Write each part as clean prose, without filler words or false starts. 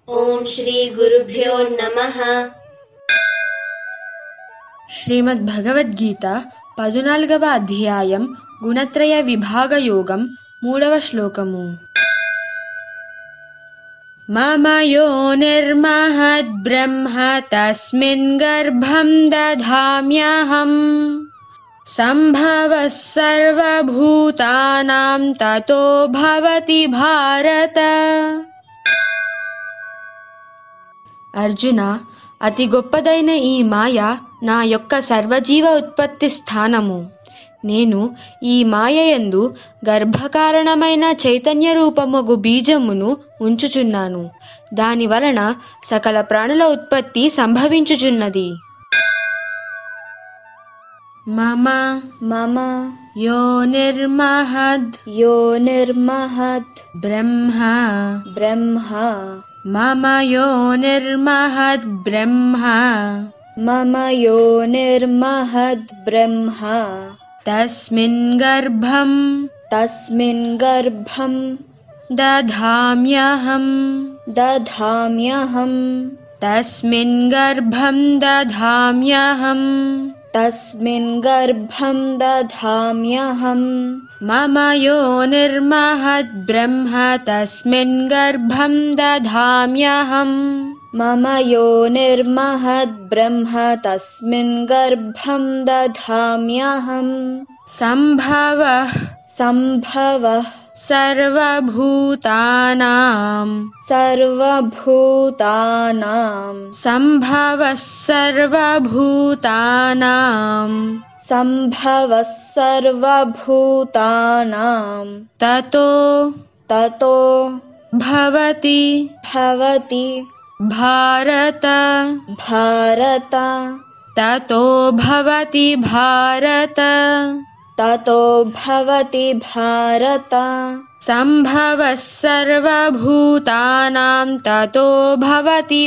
ఓం శ్రీ గురుభ్యో నమః. శ్రీమద్ భగవద్గీత 14వ అధ్యాయం గుణత్రయ విభాగ యోగం 3వ శ్లోకము. మమ యోనిర్మహద్బ్రహ్మ తస్మిన్ గర్భం దధామ్యహం సంభవః సర్వభూతానాం తతో భవతి భారత. అర్జున, అతి గొప్పదైన ఈ మాయ నా యొక్క సర్వజీవ ఉత్పత్తి స్థానము. నేను ఈ మాయయందు గర్భకారణమైన చైతన్య రూపముగు బీజమును ఉంచుచున్నాను. దాని వలన సకల ప్రాణుల ఉత్పత్తి సంభవించుచున్నది. మమ మమ యోనిర్మహద్ బ్రహ్మ బ్రహ్మ మమ యోనిర్మహద్ బ్రహ్మ మమ యోనిర్మహద్ బ్రహ్మ తస్మిన్ గర్భం దధామ్యహం తస్మిన్ గర్భం దధామ్యహం మమ యోనిర్మహద్ బ్రహ్మ తస్మిన్ గర్భం దధామ్యహం మమ యోనిర్మహద్ బ్రహ్మ తస్మిన్ గర్భం దధామ్యహం సంభవః సర్వభూతానాం తతో భవతి భారత తతో భవతి భారత సంభవః సర్వభూతానాం తతో భవతి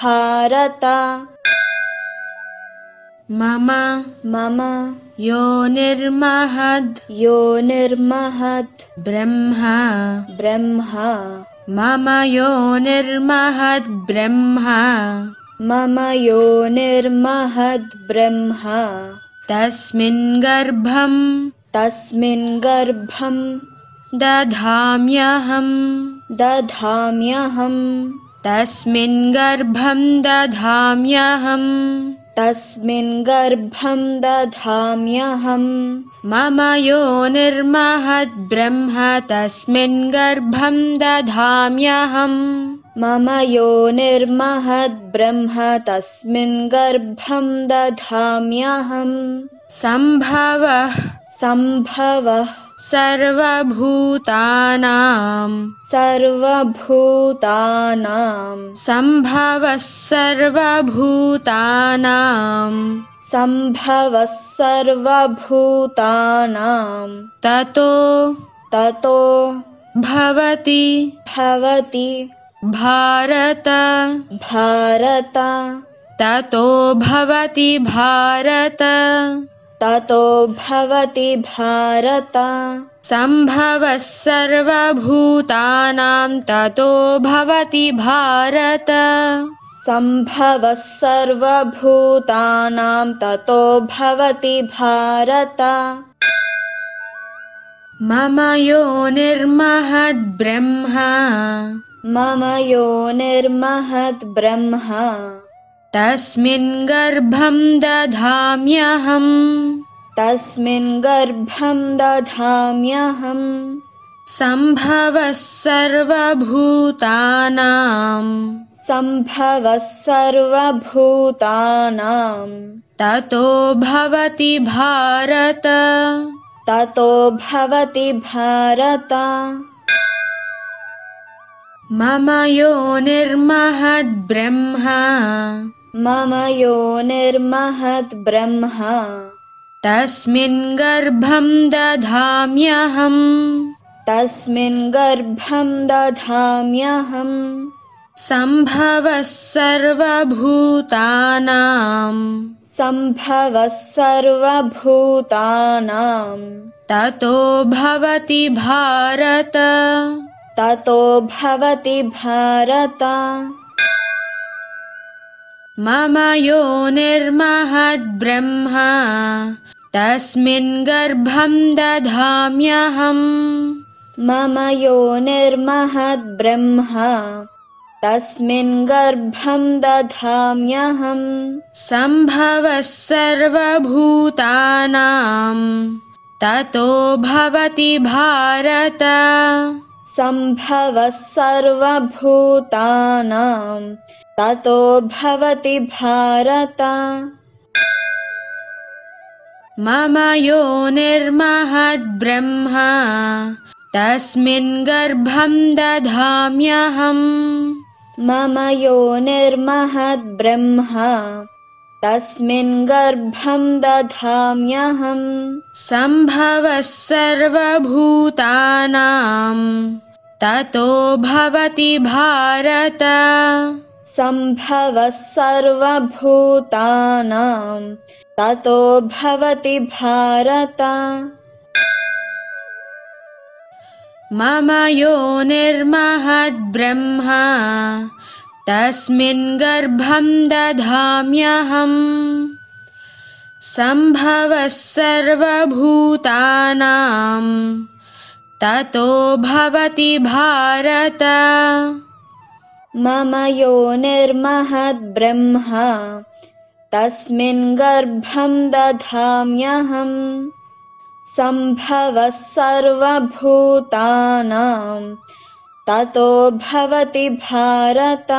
భారత మమ యోనిర్మహద్ బ్రహ్మ మమ యోనిర్మహద్ బ్రహ్మ తస్మిన్ గర్భం దధామ్యహం తస్మిన్ గర్భం దధామ్యహం మమ యోనిర్మహద్ బ్రహ్మ తస్మిన్ గర్భం దధామ్యహం సంభవః సర్వభూతానాం తతో భవతి భారత తతో భవతి భారత సంభవః సర్వభూతానాం తతో భవతి భారత మమ యోనిర్మహద్ బ్రహ్మ తస్మిన్ గర్భం దధామ్యహం సంభవః సర్వభూతానాం తతో భవతి భారత మమ యోనిర్మహద్ బ్రహ్మ తస్మిన్ గర్భం దధామ్యహం సంభవః సర్వభూతానాం सम्भवः सर्वभूतानां ततो भवति भारत ततो भवति भारत मम योनिर्महद्ब्रह्मा तस्मिन् गर्भं दधाम्यहम् मम योनिर्महद्ब्रह्मा तस्मिन् गर्भं दधाम्यहम् सम्भवः सर्वभूतानां ततो भवति भारत सम्भवः सर्वभूतानां ततो भवति भारत मम योनिर्महद्ब्रह्मा तस्मिन् गर्भं दधाम्यहम् मम योनिर्महद्ब्रह्मा तस्मिन् गर्भं दधाम्यहम् सम्भवः सर्वभूतानां ततो भवति भारत सम्भवः सर्वभूतानां ततो भवति भारत मम योनिर्महद्ब्रह्मा तस्मिन् गर्भं दधाम्यहम् सम्भवः सर्वभूतानां ततो भवति भारत मम योनिर्महद्ब्रह्मा तस्मिन् गर्भं दधाम्यहम् सम्भवः सर्वभूतानां ततो भवति भारत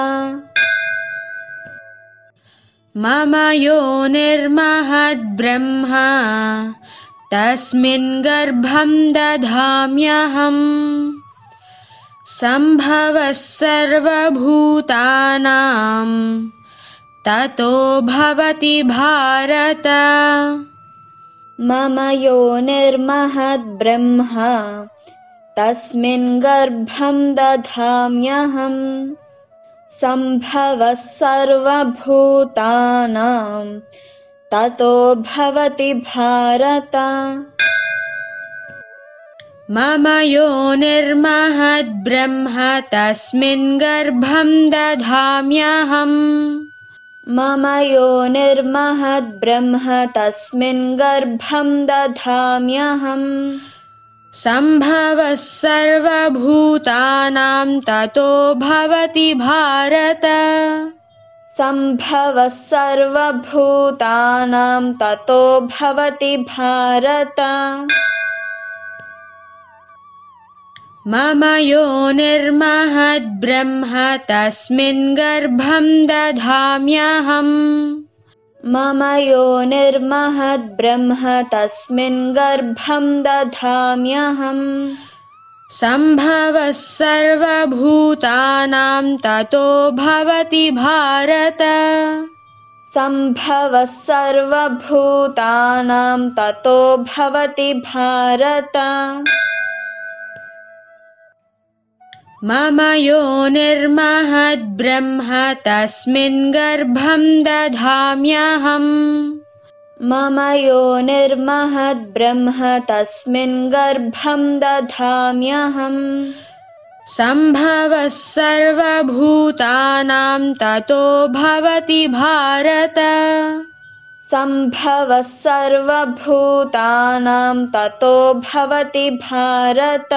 मम योनिर्महद्ब्रह्मा तस्मिन् गर्भं दधाम्यहम् सम्भवः सर्वभूतानां ततो भवति भारत मम योनिर्महद्ब्रह्मा तस्मिन् गर्भं दधाम्यहम् सम्भवः सर्वभूतानां ततो भवति भारत मम योनिर्महद्ब्रह्मा तस्मिन् गर्भं दधाम्यहम् मम योनिर्महद्ब्रह्मा तस्मिन् गर्भं दधाम्यहम् सम्भवः सर्वभूतानां ततो भवति भारत सम्भवः सर्वभूतानां ततो भवति भारत मम योनिर्महद्ब्रह्मा तस्मिन् गर्भं दधाम्यहम् मम योनिर्महद्ब्रह्मा तस्मिन् गर्भं दधाम्यहम् सम्भवः सर्वभूतानां ततो भवति भारत सम्भवः सर्वभूतानां ततो भवति भारत मम योनिर्महद्ब्रह्मा तस्मिन् गर्भं दधाम्यहम् मम योनिर्महद्ब्रह्मा तस्मिन् गर्भं दधाम्यहम् सम्भवः सर्वभूतानां ततो भवति भारत सम्भवः सर्वभूतानां ततो भवति भारत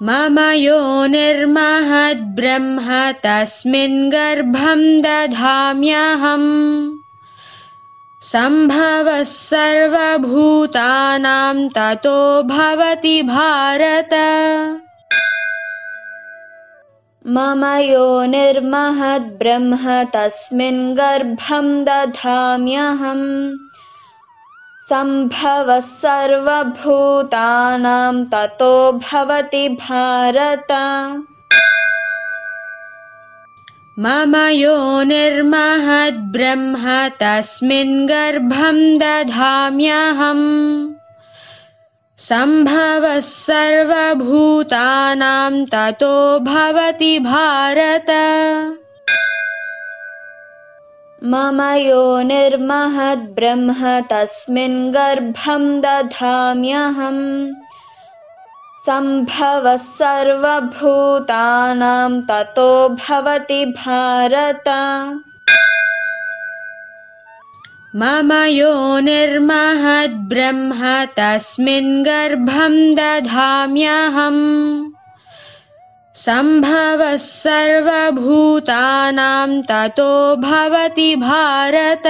मम योनिर्महद्ब्रह्मा तस्मिन् गर्भं दधाम्यहम् सम्भवः सर्वभूतानां ततो भवति भारत मम योनिर्महद्ब्रह्मा तस्मिन् गर्भं दधाम्यहम् सम्भवः सर्वभूतानां ततो भवति भारत मम योनिर्महद्ब्रह्मा तस्मिन् गर्भं दधाम्यहम् सम्भवः सर्वभूतानां ततो भवति भारत मम योनिर्महद्ब्रह्म तस्मिन् गर्भं दधाम्यहम् सम्भवः सर्वभूतानां ततो भवति भारत मम योनिर्महद्ब्रह्म तस्मिन् गर्भं दधाम्यहम् सम्भवः सर्वभूतानां ततो भवति भारत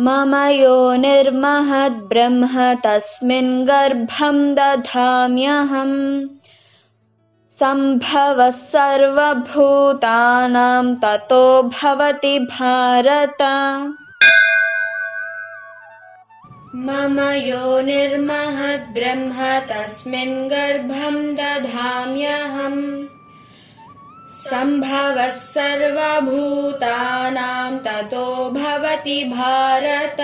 मम योनिर्महद्ब्रह्म तस्मिन् गर्भं दधाम्यहम् सम्भवः सर्वभूतानां ततो भवति भारत मम योनिर्महद्ब्रह्म तस्मिन् गर्भं दधाम्यहम् सम्भवः सर्वभूतानां ततो भवति भारत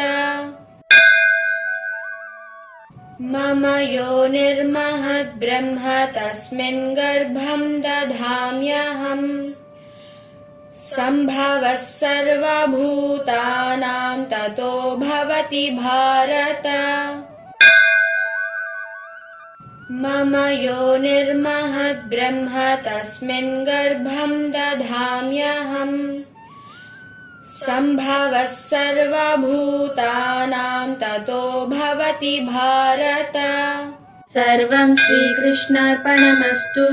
मम योनिर्महद्ब्रह्म तस्मिन् गर्भं दधाम्यहम् सम्भवः सर्वभूतानां ततो भवति भारत मम योनिर्महद्ब्रह्म तस्मिन् गर्भं दधाम्यहम् सम्भवः सर्वभूतानां ततो भवति भारत। सर्वं श्रीकृष्णार्पणमस्तु।